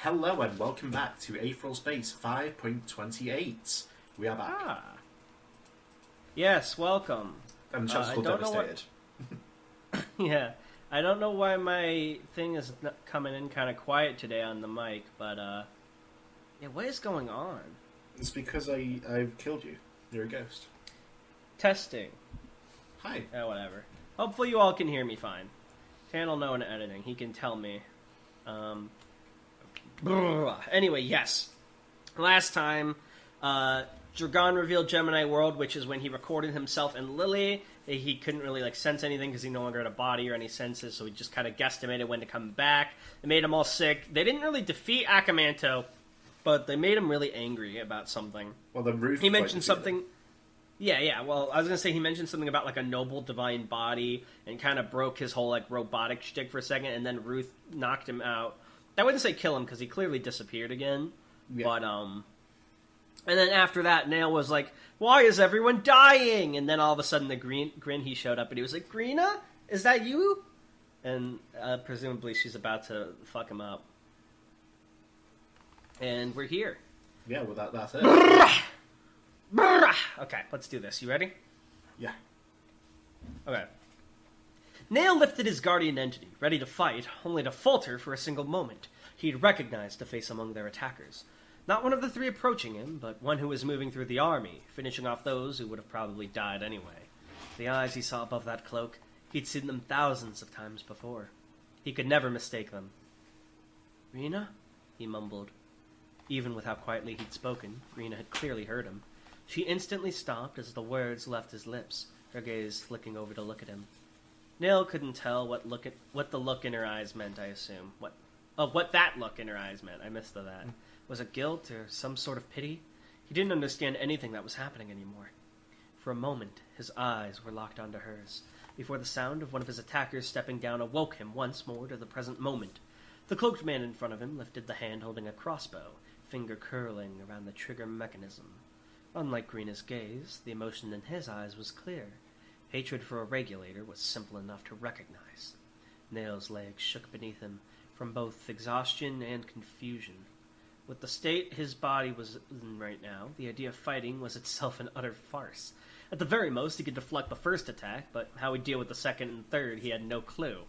Hello and welcome back to Aetheral Space 5.28. We are back. Yes, welcome. And the chapter's called Devastated. Yeah, I don't know why my thing is coming in kind of quiet today on the mic, but yeah, what is going on? It's because I've killed you. You're a ghost. Testing. Hi. Whatever. Hopefully you all can hear me fine. Channel no in editing. He can tell me. Anyway, yes. Last time, Dragon revealed Gemini World, which is when he recorded himself and Lily. He couldn't really sense anything because he no longer had a body or any senses, so he just kind of guesstimated when to come back. It made him all sick. They didn't really defeat Akamanto, but they made him really angry about something. Well, the roof. He mentioned something. Yeah. Well, I was gonna say he mentioned something about a noble divine body and kind of broke his whole robotic shtick for a second, and then Ruth knocked him out. I wouldn't say kill him because he clearly disappeared again. Yeah. But and then after that, Nail was like, "Why is everyone dying?" And then all of a sudden, the grin he showed up, and he was like, "Greena, is that you?" And presumably, she's about to fuck him up. And we're here. Yeah, well, that's it. Okay, let's do this. You ready? Yeah. Okay. Nail lifted his guardian entity, ready to fight, only to falter for a single moment. He'd recognized the face among their attackers. Not one of the three approaching him, but one who was moving through the army, finishing off those who would have probably died anyway. The eyes he saw above that cloak, he'd seen them thousands of times before. He could never mistake them. "Rena?" he mumbled. Even with how quietly he'd spoken, Rena had clearly heard him. She instantly stopped as the words left his lips, her gaze flicking over to look at him. Nail couldn't tell what the look in her eyes meant, I assume. What that look in her eyes meant. I missed that. Was it guilt or some sort of pity? He didn't understand anything that was happening anymore. For a moment, his eyes were locked onto hers, before the sound of one of his attackers stepping down awoke him once more to the present moment. The cloaked man in front of him lifted the hand holding a crossbow, finger curling around the trigger mechanism. Unlike Greena's gaze, the emotion in his eyes was clear. Hatred for a regulator was simple enough to recognize. Nail's legs shook beneath him, from both exhaustion and confusion. With the state his body was in right now, the idea of fighting was itself an utter farce. At the very most, he could deflect the first attack, but how he'd deal with the second and third, he had no clue.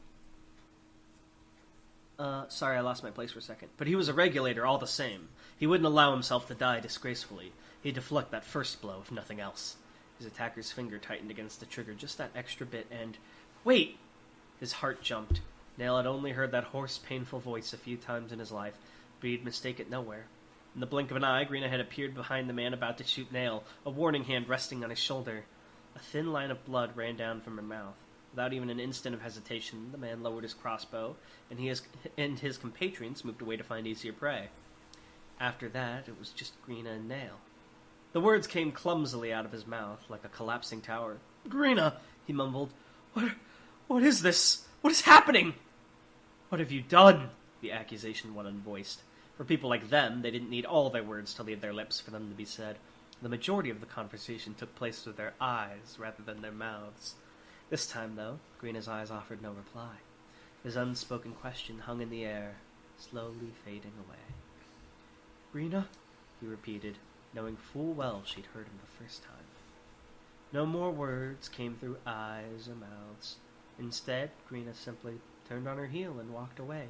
Sorry, I lost my place for a second. But he was a regulator all the same. He wouldn't allow himself to die disgracefully. He'd deflect that first blow, if nothing else. His attacker's finger tightened against the trigger just that extra bit, and... Wait! His heart jumped. Nail had only heard that hoarse, painful voice a few times in his life, but he'd mistake it nowhere. In the blink of an eye, Greena had appeared behind the man about to shoot Nail, a warning hand resting on his shoulder. A thin line of blood ran down from her mouth. Without even an instant of hesitation, the man lowered his crossbow, and his compatriots moved away to find easier prey. After that, it was just Greena and Nail. The words came clumsily out of his mouth, like a collapsing tower. "Greena," he mumbled. What is this? What is happening?" "What have you done?" the accusation went unvoiced. For people like them, they didn't need all their words to leave their lips for them to be said. The majority of the conversation took place with their eyes rather than their mouths. This time, though, Greena's eyes offered no reply. His unspoken question hung in the air, slowly fading away. "Greena?" he repeated, knowing full well she'd heard him the first time. No more words came through eyes or mouths. Instead, Greena simply turned on her heel and walked away,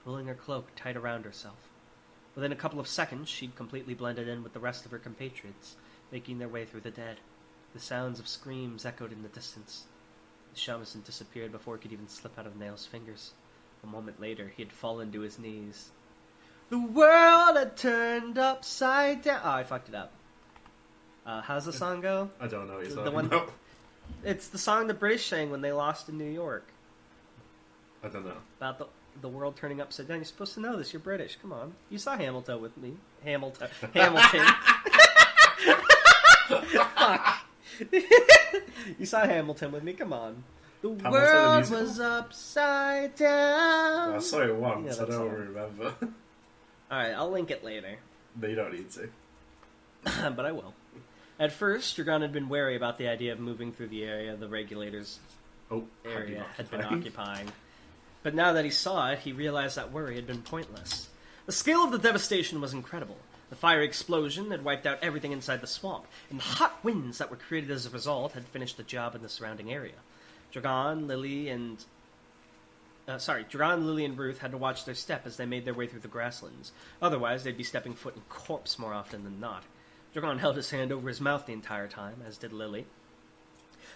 pulling her cloak tight around herself. Within a couple of seconds, she'd completely blended in with the rest of her compatriots, making their way through the dead. The sounds of screams echoed in the distance. The shamisen disappeared before it could even slip out of Nail's fingers. A moment later, he had fallen to his knees. The world had turned upside down. Oh, I fucked it up. How's the song go? I don't know what you're the talking one. about. It's the song the British sang when they lost in New York. I don't know. About the world turning upside down. You're supposed to know this. You're British. Come on. You saw Hamilton with me. Hamilton. Fuck. You saw Hamilton with me. Come on. The world was upside down. I saw it once. I don't remember. Alright, I'll link it later. But you don't need to. But I will. At first, Dragon had been wary about the idea of moving through the area the regulators' area had been occupying. But now that he saw it, he realized that worry had been pointless. The scale of the devastation was incredible. The fiery explosion had wiped out everything inside the swamp, and the hot winds that were created as a result had finished the job in the surrounding area. Dragon, Lily, and Ruth had to watch their step as they made their way through the grasslands. Otherwise, they'd be stepping foot in corpse more often than not. Dragon held his hand over his mouth the entire time, as did Lily.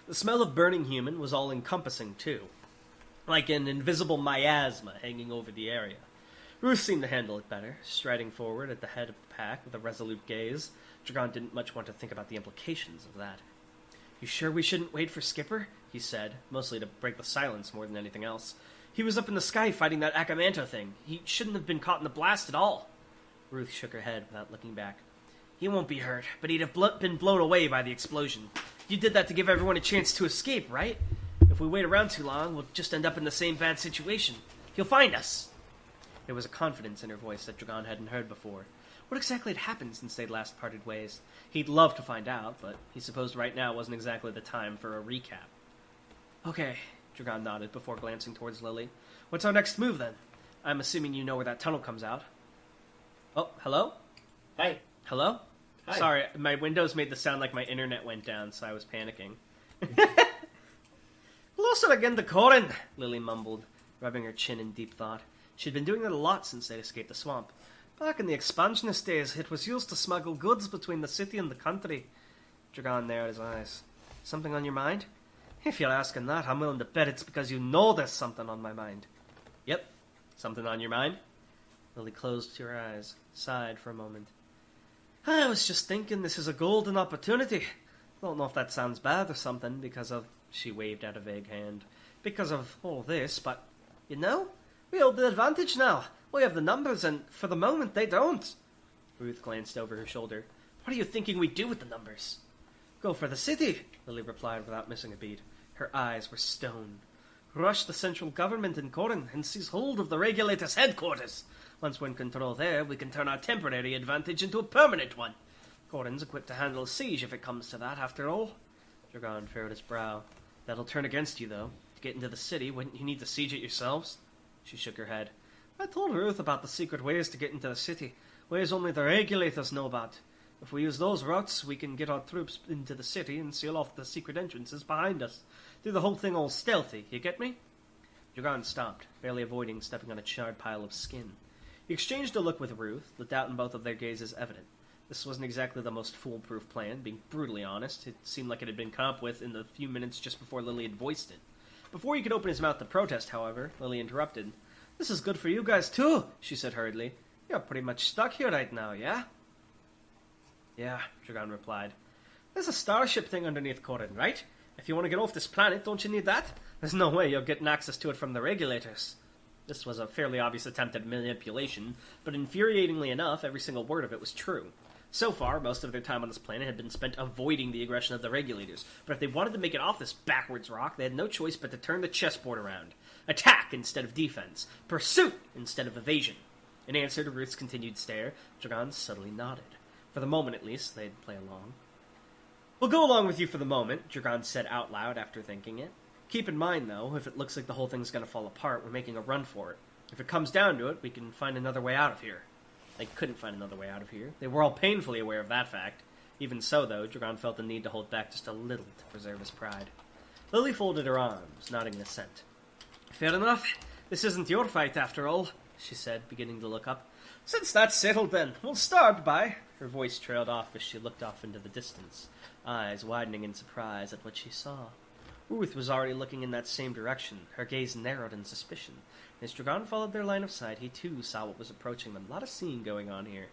The smell of burning human was all-encompassing, too, like an invisible miasma hanging over the area. Ruth seemed to handle it better, striding forward at the head of the pack with a resolute gaze. Dragon didn't much want to think about the implications of that. "You sure we shouldn't wait for Skipper?" he said, mostly to break the silence more than anything else. "He was up in the sky fighting that Akamanto thing. He shouldn't have been caught in the blast at all." Ruth shook her head without looking back. "He won't be hurt, but he'd have been blown away by the explosion. You did that to give everyone a chance to escape, right? If we wait around too long, we'll just end up in the same bad situation. He'll find us." There was a confidence in her voice that Dragon hadn't heard before. What exactly had happened since they'd last parted ways? He'd love to find out, but he supposed right now wasn't exactly the time for a recap. "Okay," Dragon nodded before glancing towards Lily. "What's our next move, then? I'm assuming you know where that tunnel comes out." "Oh, hello?" Hey. "Hello?" Hi. Sorry, my windows made the sound like my internet went down, so I was panicking. "Closer again to Corin," Lily mumbled, rubbing her chin in deep thought. She'd been doing that a lot since they'd escaped the swamp. Back in the expansionist days, it was used to smuggle goods between the city and the country. Dragon narrowed his eyes. "Something on your mind?" "If you're asking that, I'm willing to bet it's because you know there's something on my mind." "Yep. Something on your mind?" Lily closed her eyes, sighed for a moment. "I was just thinking this is a golden opportunity. Don't know if that sounds bad or something because of..." She waved out a vague hand. "Because of all this, but, you know, we hold the advantage now. We have the numbers, and for the moment, they don't." Ruth glanced over her shoulder. "What are you thinking we do with the numbers?" "Go for the city," Lily replied without missing a beat. Her eyes were stone. "Rush the central government in Corin and seize hold of the regulator's headquarters. Once we're in control there, we can turn our temporary advantage into a permanent one. Corin's equipped to handle a siege if it comes to that, after all." Dragon furrowed his brow. "That'll turn against you, though. To get into the city, wouldn't you need to siege it yourselves?" She shook her head. "I told Ruth about the secret ways to get into the city, ways only the regulators know about. If we use those routes, we can get our troops into the city and seal off the secret entrances behind us. Do the whole thing all stealthy, you get me?" Dragon stopped, barely avoiding stepping on a charred pile of skin. He exchanged a look with Ruth, the doubt in both of their gazes evident. This wasn't exactly the most foolproof plan, being brutally honest. It seemed like it had been come up with in the few minutes just before Lily had voiced it. Before he could open his mouth to protest, however, Lily interrupted. "This is good for you guys, too," she said hurriedly. "You're pretty much stuck here right now, yeah?" "Yeah," Dragon replied. "There's a starship thing underneath Corin, right? If you want to get off this planet, don't you need that? There's no way you're getting access to it from the regulators." This was a fairly obvious attempt at manipulation, but infuriatingly enough, every single word of it was true. So far, most of their time on this planet had been spent avoiding the aggression of the regulators, but if they wanted to make it off this backwards rock, they had no choice but to turn the chessboard around. Attack instead of defense. Pursuit instead of evasion. In answer to Ruth's continued stare, Dragon subtly nodded. For the moment, at least, they'd play along. "We'll go along with you for the moment," Dragon said out loud after thinking it. "Keep in mind, though, if it looks like the whole thing's going to fall apart, we're making a run for it. If it comes down to it, we can find another way out of here." They couldn't find another way out of here. They were all painfully aware of that fact. Even so, though, Dragon felt the need to hold back just a little to preserve his pride. Lily folded her arms, nodding in assent. "Fair enough. This isn't your fight, after all," she said, beginning to look up. "Since that's settled, then, we'll start by..." Her voice trailed off as she looked off into the distance, eyes widening in surprise at what she saw. Ruth was already looking in that same direction, her gaze narrowed in suspicion. As Dragon followed their line of sight, he too saw what was approaching them. A lot of seeing going on here.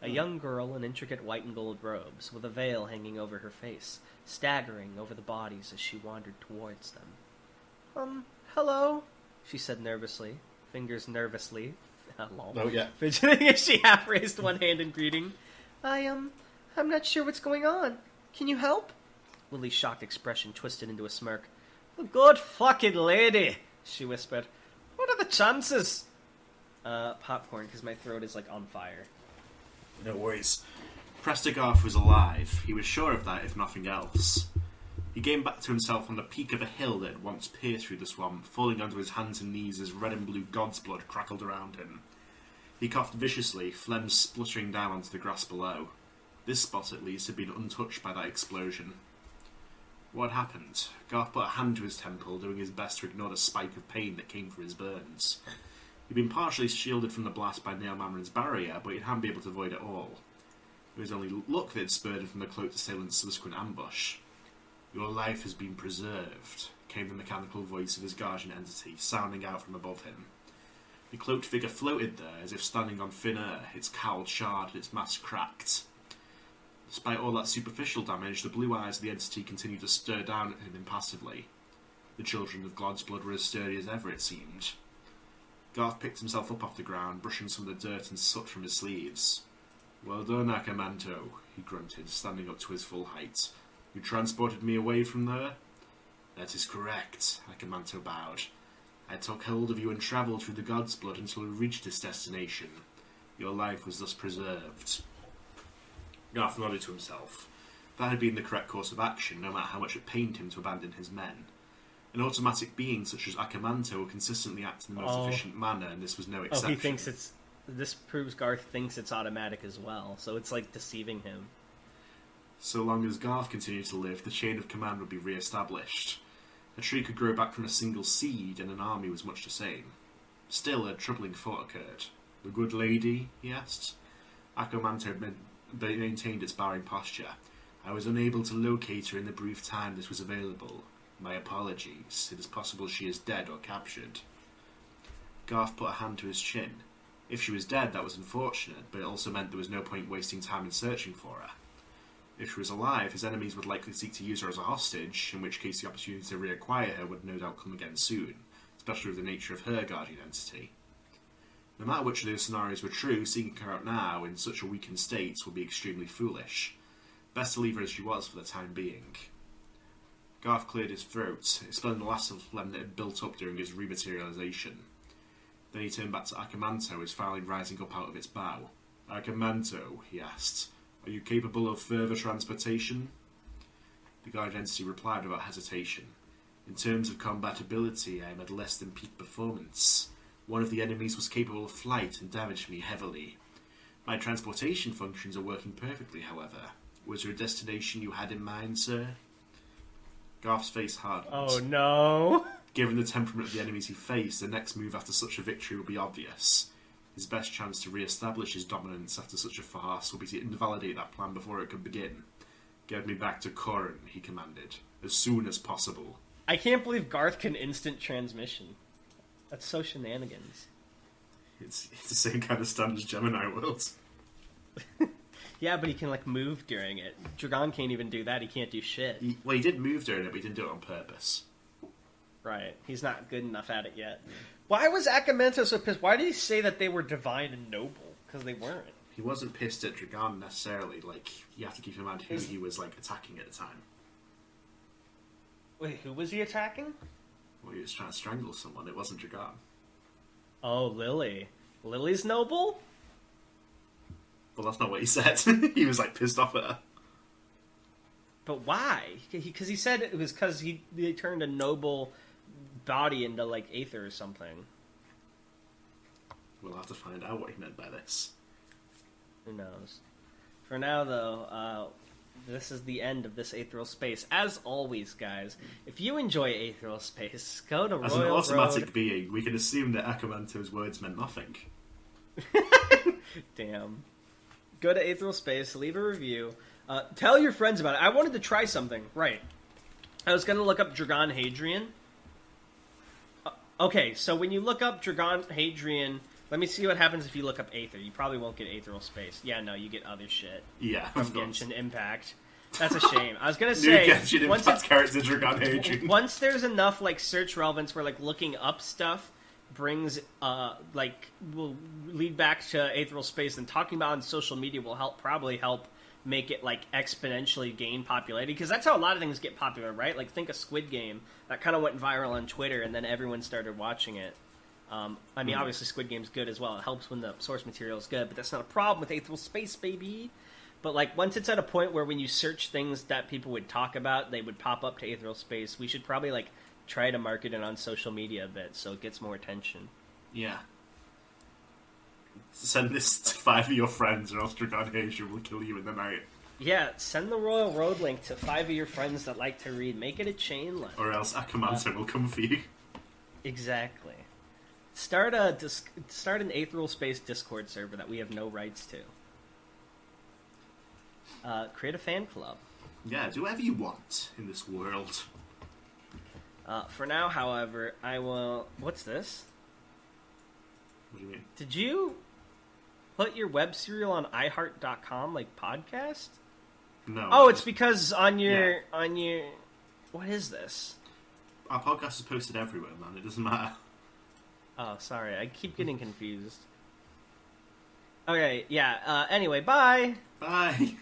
A young girl in intricate white and gold robes, with a veil hanging over her face, staggering over the bodies as she wandered towards them. Hello?" she said nervously, fingers nervously, fidgeting as she half-raised one hand in greeting. I'm not sure what's going on. Can you help?" Lily's shocked expression twisted into a smirk. "Good fucking lady," she whispered. "What are the chances?" Popcorn, because my throat is, on fire. No worries. Prestigarth was alive. He was sure of that, if nothing else. He came back to himself on the peak of a hill that had once pierced through the swamp, falling onto his hands and knees as red and blue god's blood crackled around him. He coughed viciously, phlegm spluttering down onto the grass below. This spot, at least, had been untouched by that explosion. What had happened? Garth put a hand to his temple, doing his best to ignore the spike of pain that came from his burns. He'd been partially shielded from the blast by Neil Mamren's barrier, but he hadn't been able to avoid it all. It was only luck that had spurred him from the cloaked assailant's subsequent ambush. "Your life has been preserved," came the mechanical voice of his guardian entity, sounding out from above him. The cloaked figure floated there, as if standing on thin air, its cowl charred and its mask cracked. Despite all that superficial damage, the blue eyes of the entity continued to stare down at him impassively. The children of God's blood were as sturdy as ever, it seemed. Garth picked himself up off the ground, brushing some of the dirt and soot from his sleeves. "Well done, Akamanto," he grunted, standing up to his full height. "You transported me away from there?" "That is correct," Akamanto bowed. "I took hold of you and travelled through the God's blood until we reached this destination. Your life was thus preserved." Garth nodded to himself. That had been the correct course of action, no matter how much it pained him to abandon his men. An automatic being such as Akamanto will consistently act in the most efficient manner, and this was no exception. Oh, he thinks it's... This proves Garth thinks it's automatic as well, so it's like deceiving him. So long as Garth continued to live, the chain of command would be re-established. A tree could grow back from a single seed, and an army was much the same. Still, a troubling thought occurred. "The good lady?" he asked. Akamanto maintained its bowing posture. "I was unable to locate her in the brief time this was available. My apologies. It is possible she is dead or captured." Garth put a hand to his chin. If she was dead, that was unfortunate, but it also meant there was no point wasting time in searching for her. If she was alive, his enemies would likely seek to use her as a hostage, in which case the opportunity to reacquire her would no doubt come again soon, especially with the nature of her guardian entity. No matter which of those scenarios were true, seeking her out now, in such a weakened state, would be extremely foolish. Best to leave her as she was for the time being. Garth cleared his throat, expelling the last of phlegm that had built up during his rematerialization. Then he turned back to Akamanto, his finally rising up out of its bow. "Akamanto," he asked, "are you capable of further transportation?" The guardian entity replied without hesitation. "In terms of combatability, I am at less than peak performance. One of the enemies was capable of flight and damaged me heavily. My transportation functions are working perfectly, however. Was there a destination you had in mind, sir?" Garth's face hardened. Oh no! Given the temperament of the enemies he faced, the next move after such a victory would be obvious. His best chance to re-establish his dominance after such a farce would be to invalidate that plan before it could begin. "Get me back to Corrin," he commanded, "as soon as possible." I can't believe Garth can instant transmission. That's so shenanigans. It's the same kind of stand as Gemini Worlds. Yeah, but he can, like, move during it. Dragon can't even do that. He can't do shit. He did move during it, but he didn't do it on purpose. Right. He's not good enough at it yet. Why was Akamanto so pissed? Why did he say that they were divine and noble? Because they weren't. He wasn't pissed at Dragon necessarily. Like, you have to keep in mind who he was, like, attacking at the time. Wait, who was he attacking? Well, he was trying to strangle someone. It wasn't Dragon. Oh, Lily. Lily's noble? Well, that's not what he said. He was, like, pissed off at her. But why? Because he said it was because they turned a noble body into, like, Aether or something. We'll have to find out what he meant by this. Who knows? For now, though, this is the end of this Aetheral Space. As always, guys, if you enjoy Aetheral Space, go to As Royal an automatic Road. being, we can assume that Akamanto's words meant nothing. Damn. Go to Aetheral Space, leave a review, tell your friends about it. I wanted to try something. Right. I was going to look up Dragon Hadrian. Okay, so when you look up Dragon Hadrian, let me see what happens if you look up Aether. You probably won't get Aetheral Space. Yeah, no, you get other shit. Yeah, From of course. Genshin Impact. That's a shame. I was going to New say... Genshin once Impact character Dragon Hadrian. Once there's enough, like, search relevance where, like, looking up stuff brings, will lead back to Aetheral Space, and talking about it on social media will probably help make it, like, exponentially gain popularity, because that's how a lot of things get popular, right? Like, think of Squid Game. That kind of went viral on Twitter, and then everyone started watching it. I mean, obviously Squid Game's good as well. It helps when the source material is good, but that's not a problem with Aetheral Space, baby! But, like, once it's at a point where when you search things that people would talk about, they would pop up to Aetheral Space, we should probably, like, try to market it on social media a bit so it gets more attention. Yeah. Send this to 5 of your friends, or else Dragon Asia will kill you in the night. Yeah, send the Royal Road link to 5 of your friends that like to read. Make it a chain link. Or else Akamanto will come for you. Exactly. Start an Aetheral Space Discord server that we have no rights to. Create a fan club. Yeah, do whatever you want in this world. For now, however, I will... What's this? What do you mean? Did you put your web serial on iHeart.com, like podcast? No. Oh, it's because on your... What is this? Our podcast is posted everywhere, man. It doesn't matter. Oh, sorry. I keep getting confused. Okay, yeah. Anyway, bye! Bye!